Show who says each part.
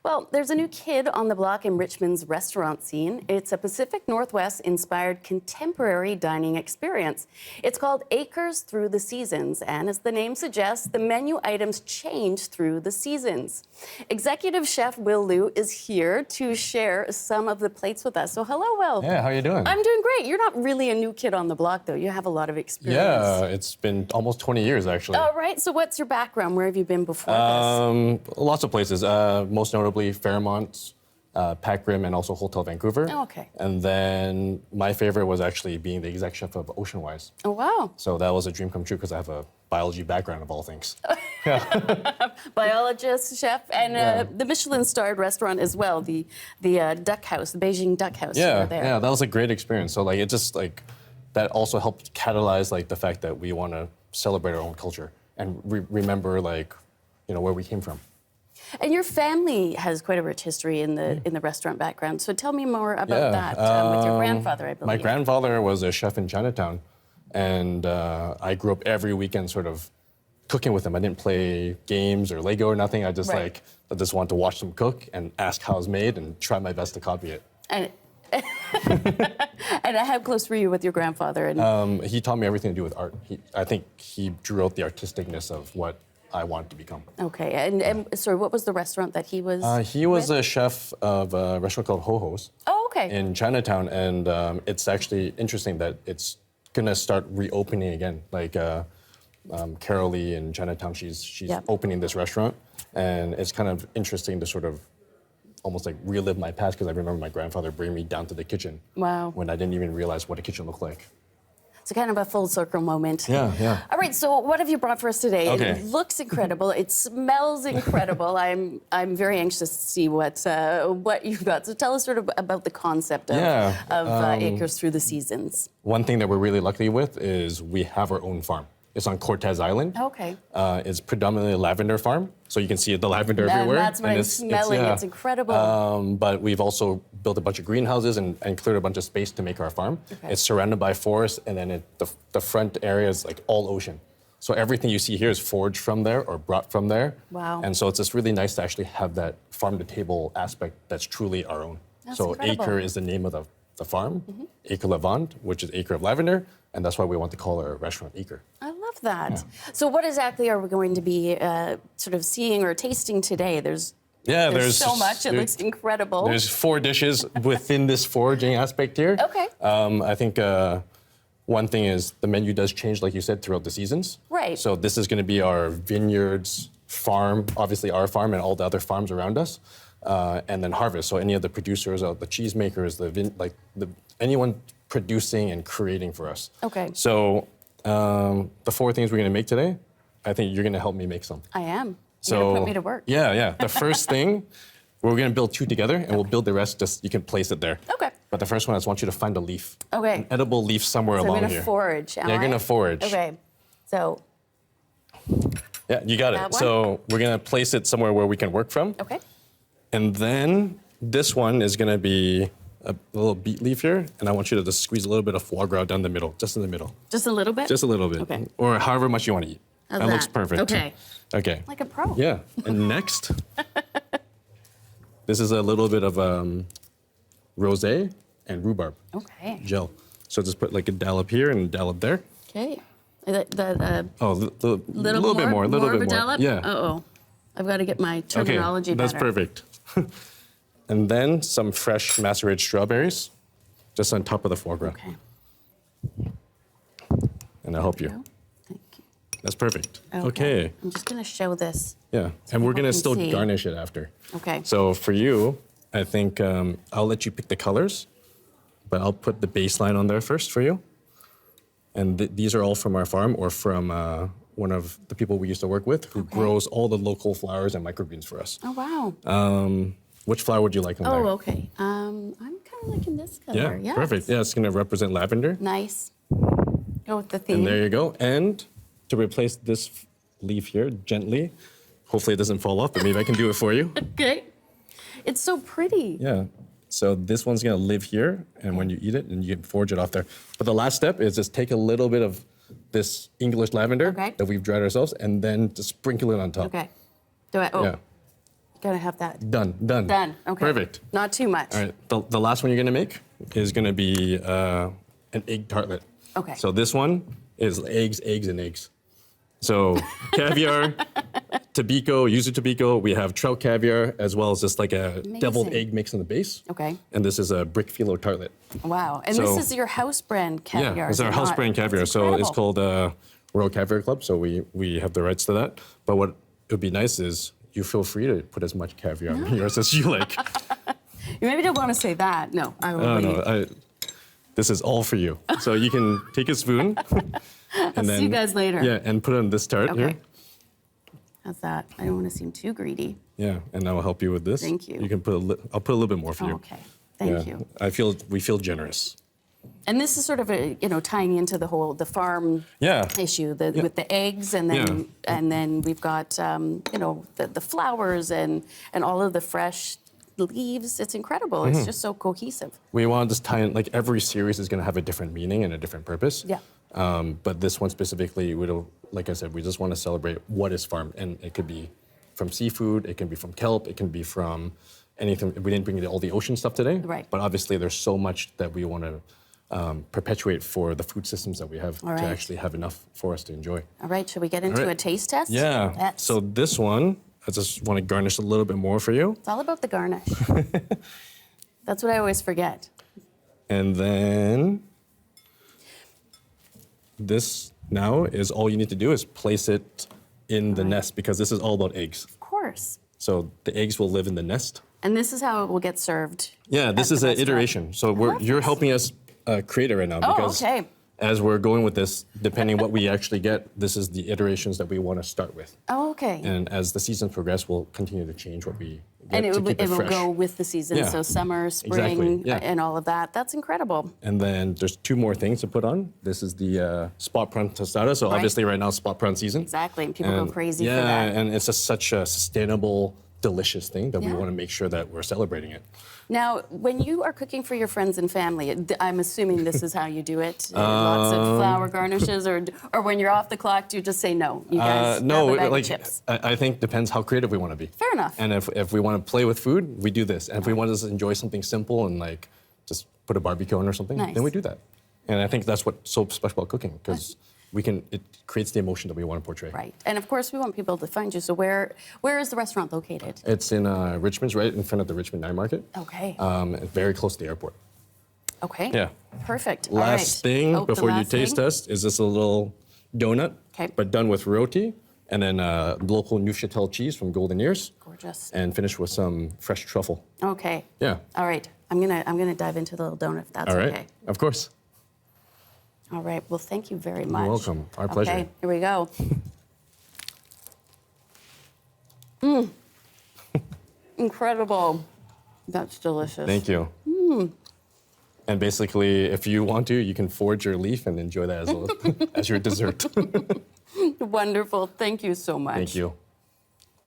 Speaker 1: Well, there's a new kid on the block in Richmond's restaurant scene. It's a Pacific Northwest-inspired contemporary dining experience. It's called Acres Through the Seasons, and as the name suggests, the menu items change through the seasons. Executive Chef Will Lew is here to share some of the plates with us. So hello, Will.
Speaker 2: Yeah, how are you doing?
Speaker 1: I'm doing great. You're not really a new kid on the block, though. You have a lot of experience.
Speaker 2: Yeah, it's been almost 20 years, actually.
Speaker 1: All right, so what's your background? Where have you been before this?
Speaker 2: Lots of places, most notably Fairmont, Pac Rim, and also Hotel Vancouver.
Speaker 1: Oh, okay.
Speaker 2: And then my favorite was actually being the exec chef of Oceanwise.
Speaker 1: Oh, wow.
Speaker 2: So that was a dream come true because I have a biology background of all things.
Speaker 1: Biologist, chef, and the Michelin-starred restaurant as well, the Duck House, the Beijing Duck House.
Speaker 2: Yeah,
Speaker 1: there.
Speaker 2: yeah, that was a great experience. So like it just like that also helped catalyze like the fact that we want to celebrate our own culture and remember like where we came from.
Speaker 1: And your family has quite a rich history in the restaurant background. So tell me more about that with your grandfather, I believe.
Speaker 2: My grandfather was a chef in Chinatown, and I grew up every weekend sort of cooking with him. I didn't play games or Lego or nothing. I just I just wanted to watch them cook and ask how it's made and try my best to copy it.
Speaker 1: And and how close were you with your grandfather? And
Speaker 2: he taught me everything to do with art. I think he drew out the artisticness of what I wanted to become.
Speaker 1: Okay, and sorry, what was the restaurant that he was
Speaker 2: He was a chef of a restaurant called Ho Ho's.
Speaker 1: Oh, okay.
Speaker 2: In Chinatown, and it's actually interesting that it's gonna start reopening again. Like Carol Lee in Chinatown, she's opening this restaurant, and it's kind of interesting to sort of almost like relive my past because I remember my grandfather bringing me down to the kitchen.
Speaker 1: Wow.
Speaker 2: When I didn't even realize what a kitchen looked like.
Speaker 1: It's kind of a full circle moment.
Speaker 2: Yeah, yeah.
Speaker 1: All right, so what have you brought for us today?
Speaker 2: Okay.
Speaker 1: It looks incredible. It smells incredible. I'm very anxious to see what you've got. So tell us sort of about the concept of Acres Through the Seasons.
Speaker 2: One thing that we're really lucky with is we have our own farm. It's on Cortez Island.
Speaker 1: Okay.
Speaker 2: It's predominantly a lavender farm, so you can see the lavender everywhere.
Speaker 1: That's what I'm smelling. It's incredible.
Speaker 2: But we've also built a bunch of greenhouses and cleared a bunch of space to make our farm.
Speaker 1: Okay.
Speaker 2: It's surrounded by forest, and then the front area is like all ocean. So everything you see here is foraged from there or brought from there.
Speaker 1: Wow.
Speaker 2: And so it's just really nice to actually have that farm-to-table aspect that's truly our own.
Speaker 1: That's
Speaker 2: so
Speaker 1: incredible.
Speaker 2: Acre is the name of the farm, Acre Lavande, which is acre of lavender, and that's why we want to call our restaurant Acre.
Speaker 1: I love that. So what exactly are we going to be sort of seeing or tasting today? There's so much. It looks incredible.
Speaker 2: There's 4 dishes within this foraging aspect here.
Speaker 1: Okay.
Speaker 2: I think one thing is the menu does change, like you said, throughout the seasons.
Speaker 1: Right.
Speaker 2: So this is going to be our Vineyards farm, obviously our farm and all the other farms around us, and then harvest. So any of the producers, the cheesemakers, anyone producing and creating for us.
Speaker 1: Okay.
Speaker 2: So the 4 things we're going to make today, I think you're going to help me make some.
Speaker 1: I am.
Speaker 2: So
Speaker 1: You're going to put me to work.
Speaker 2: Yeah. The first thing, we're going to build 2 together, and we'll build the rest, just you can place it there.
Speaker 1: Okay.
Speaker 2: But the first one, I just want you to find a leaf.
Speaker 1: Okay.
Speaker 2: An edible leaf somewhere
Speaker 1: So
Speaker 2: along
Speaker 1: I'm going
Speaker 2: here.
Speaker 1: to forage,
Speaker 2: You're going to forage.
Speaker 1: Okay. So,
Speaker 2: Yeah, you got
Speaker 1: That
Speaker 2: it.
Speaker 1: one?
Speaker 2: So we're going to place it somewhere where we can work from.
Speaker 1: okay.
Speaker 2: And then this one is going to be a little beet leaf here, and I want you to just squeeze a little bit of foie gras down the middle, just in the middle.
Speaker 1: Just a little bit?
Speaker 2: Just a little bit.
Speaker 1: Okay.
Speaker 2: Or however much you want to eat.
Speaker 1: How's
Speaker 2: That looks
Speaker 1: that?
Speaker 2: perfect.
Speaker 1: Okay.
Speaker 2: Okay.
Speaker 1: Like a pro.
Speaker 2: Yeah. And next, this is a little bit of rosé and rhubarb
Speaker 1: Okay.
Speaker 2: gel. So just put like a dollop here and a dollop there.
Speaker 1: Okay.
Speaker 2: Oh, a little bit more, a little bit more.
Speaker 1: Dollop?
Speaker 2: Yeah.
Speaker 1: Uh-oh. I've got to get my
Speaker 2: Okay,
Speaker 1: terminology
Speaker 2: that's
Speaker 1: better.
Speaker 2: perfect. And then some fresh macerated strawberries, just on top of the foie gras.
Speaker 1: Okay.
Speaker 2: And I'll help you.
Speaker 1: Thank you.
Speaker 2: That's perfect.
Speaker 1: Okay.
Speaker 2: Okay.
Speaker 1: I'm just going to show this.
Speaker 2: Yeah, and we're gonna
Speaker 1: can
Speaker 2: still
Speaker 1: see.
Speaker 2: garnish it after.
Speaker 1: Okay.
Speaker 2: So for you, I think I'll let you pick the colors, but I'll put the baseline on there first for you. And these are all from our farm or from one of the people we used to work with who grows all the local flowers and microgreens for us.
Speaker 1: Oh, wow.
Speaker 2: Which flower would you like on there?
Speaker 1: Oh, okay. I'm kind of liking this color.
Speaker 2: Yeah, perfect. Yeah, it's gonna represent lavender.
Speaker 1: Nice. Go with the theme.
Speaker 2: And there you go. And to replace this leaf here gently, hopefully it doesn't fall off, but maybe I can do it for you.
Speaker 1: Okay. It's so pretty.
Speaker 2: Yeah. So this one's gonna live here, and when you eat it, and you can forage it off there. But the last step is just take a little bit of this English lavender
Speaker 1: Okay.
Speaker 2: that we've dried ourselves, and then just sprinkle it on top.
Speaker 1: Okay. Do I? Oh.
Speaker 2: Yeah.
Speaker 1: Gotta have that.
Speaker 2: Done.
Speaker 1: Done. Okay.
Speaker 2: Perfect.
Speaker 1: Not too much.
Speaker 2: All right. The last one you're gonna make is gonna be an egg tartlet.
Speaker 1: Okay.
Speaker 2: So this one is eggs, and eggs. So caviar, tobiko, yuzu tobiko. We have trout caviar as well as just like a deviled egg mix in the base.
Speaker 1: Okay.
Speaker 2: And this is a brick phyllo tartlet.
Speaker 1: Wow. And
Speaker 2: So-
Speaker 1: this is your house brand caviar.
Speaker 2: Yeah, it's
Speaker 1: is
Speaker 2: our
Speaker 1: it
Speaker 2: house
Speaker 1: not?
Speaker 2: brand caviar.
Speaker 1: That's
Speaker 2: So it's
Speaker 1: incredible.
Speaker 2: called Royal Caviar Club. So we have the rights to that. But what would be nice is you feel free to put as much caviar in yours as you like.
Speaker 1: You maybe don't want to say that. No, I will
Speaker 2: Oh,
Speaker 1: leave.
Speaker 2: no, this is all for you. So you can take a spoon. And
Speaker 1: see you guys later.
Speaker 2: Yeah, and put it on this tart here.
Speaker 1: Okay. How's that? I don't want to seem too greedy.
Speaker 2: Yeah, and I will help you with this.
Speaker 1: Thank you.
Speaker 2: You can put I'll put a little bit more for you.
Speaker 1: Okay. Thank
Speaker 2: Yeah.
Speaker 1: you.
Speaker 2: We feel generous.
Speaker 1: And this is sort of tying into the farm
Speaker 2: Yeah.
Speaker 1: issue with the eggs, and then we've got the flowers and all of the fresh leaves. It's incredible.
Speaker 2: Mm-hmm.
Speaker 1: It's just so cohesive.
Speaker 2: We want to just tie in, like every series is going to have a different meaning and a different purpose.
Speaker 1: Yeah.
Speaker 2: But this one specifically, like I said, we just want to celebrate what is farmed. And it could be from seafood, it can be from kelp, it can be from anything. We didn't bring all the ocean stuff today.
Speaker 1: Right.
Speaker 2: But obviously there's so much that we want to perpetuate for the food systems that we have
Speaker 1: All right.
Speaker 2: to actually have enough for us to enjoy.
Speaker 1: All right, should we get into
Speaker 2: All
Speaker 1: a
Speaker 2: right.
Speaker 1: taste test?
Speaker 2: Yeah.
Speaker 1: Let's.
Speaker 2: So this one, I just want to garnish a little bit more for you.
Speaker 1: It's all about the garnish. That's what I always forget.
Speaker 2: And then this now is all you need to do is place it in the nest, because this is all about eggs.
Speaker 1: Of course.
Speaker 2: So the eggs will live in the nest.
Speaker 1: And this is how it will get served.
Speaker 2: Yeah, this
Speaker 1: at
Speaker 2: is
Speaker 1: the
Speaker 2: an
Speaker 1: restaurant.
Speaker 2: iteration. So you're helping us create it right now,
Speaker 1: Oh,
Speaker 2: because
Speaker 1: okay.
Speaker 2: as we're going with this, depending what we actually get, this is the iterations that we want to start with.
Speaker 1: Oh, okay.
Speaker 2: And as the seasons progress, we'll continue to change what we get
Speaker 1: And
Speaker 2: to keep it
Speaker 1: will
Speaker 2: fresh.
Speaker 1: go with the season,
Speaker 2: Yeah.
Speaker 1: so summer, spring,
Speaker 2: Exactly, yeah.
Speaker 1: and all of that. That's incredible.
Speaker 2: And then there's two more things to put on. This is the spot prawn tostada. So
Speaker 1: Right.
Speaker 2: obviously right now it's spot prawn season.
Speaker 1: Exactly, and people go crazy
Speaker 2: yeah,
Speaker 1: for that.
Speaker 2: and it's just such a sustainable, delicious thing that we
Speaker 1: Yeah.
Speaker 2: want to make sure that we're celebrating it.
Speaker 1: Now, when you are cooking for your friends and family, I'm assuming this is how you do it. Lots of flour garnishes, or when you're off the clock, do you just say no? You guys
Speaker 2: No,
Speaker 1: grab a bag
Speaker 2: like
Speaker 1: of chips.
Speaker 2: I think depends how creative we want to be.
Speaker 1: Fair enough.
Speaker 2: And if we want to play with food, we do this. And if we want to just enjoy something simple and like just put a barbecue on or something,
Speaker 1: Nice.
Speaker 2: then we do that. And I think that's what's so special about cooking, because it creates the emotion that we want to portray.
Speaker 1: Right, and of course we want people to find you. So where is the restaurant located?
Speaker 2: It's in Richmond, right in front of the Richmond Night Market.
Speaker 1: Okay.
Speaker 2: Very close to the airport.
Speaker 1: Okay.
Speaker 2: Yeah.
Speaker 1: Perfect. All
Speaker 2: Last
Speaker 1: right.
Speaker 2: thing
Speaker 1: Oh, the
Speaker 2: before you
Speaker 1: last
Speaker 2: taste
Speaker 1: thing.
Speaker 2: test is this a little donut,
Speaker 1: Okay.
Speaker 2: but done with roti, and then local Neuchâtel cheese from Golden Ears,
Speaker 1: Gorgeous.
Speaker 2: and finished with some fresh truffle.
Speaker 1: Okay.
Speaker 2: Yeah.
Speaker 1: All right. I'm gonna dive into the little donut if that's
Speaker 2: All right.
Speaker 1: okay.
Speaker 2: Of course.
Speaker 1: All right. Well, thank you very much.
Speaker 2: welcome. Our pleasure.
Speaker 1: Okay. Here we go. Incredible. That's delicious.
Speaker 2: Thank you. And basically, if you want to, you can forge your leaf and enjoy that as your dessert.
Speaker 1: Wonderful. Thank you so much.
Speaker 2: Thank you.